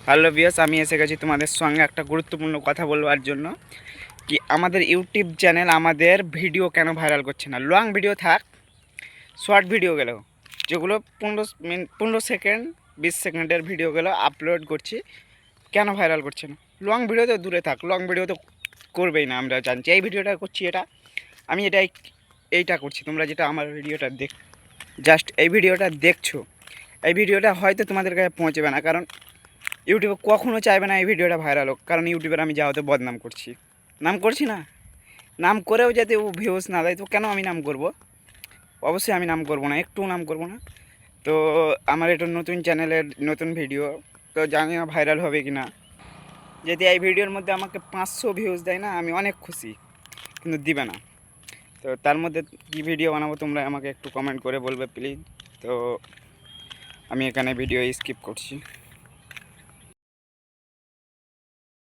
Hello viewers, আমি এসে গেছি তোমাদের সঙ্গে একটা গুরুত্বপূর্ণ কথা বলবার জন্য। কি আমাদের ইউটিউব চ্যানেল আমাদের ভিডিও কেন ভাইরাল করছে না? লং ভিডিও থাক, শর্ট ভিডিও গেলেও যেগুলো 15 সেকেন্ড 20 সেকেন্ডের ভিডিওগুলো আপলোড করছি, কেন ভাইরাল করছে না? লং ভিডিও তো দূরে থাক, লং ভিডিও তো করবেই না, আমরা জানছি। এই ভিডিওটা করছি, আমি এইটা করছি। তোমরা যেটা আমার ভিডিওটা জাস্ট এই ভিডিওটা দেখছো, এই ভিডিওটা হয়তো তোমাদের কাছে পৌঁছবে না, কারণ ইউটিউবে কখনও চাইবে না এই ভিডিওটা ভাইরাল হোক। কারণ ইউটিউবের আমি যা হতে বদনাম করছি না, নাম করেও যাতে ও ভিউজ না দেয়, তো কেন আমি নাম করব? অবশ্যই আমি নাম করব না, একটু নাম করব না। তো আমার এটা নতুন চ্যানেলের নতুন ভিডিও, তো জানি না ভাইরাল হবে কি না। যদি এই ভিডিওর মধ্যে আমাকে 500 ভিউজ দেয় না, আমি অনেক খুশি, কিন্তু দিবে না। তো তার মধ্যে কী ভিডিও বানাবো তোমরা আমাকে একটু কমেন্ট করে বলবে প্লিজ। তো আমি এখানে ভিডিও স্কিপ করছি।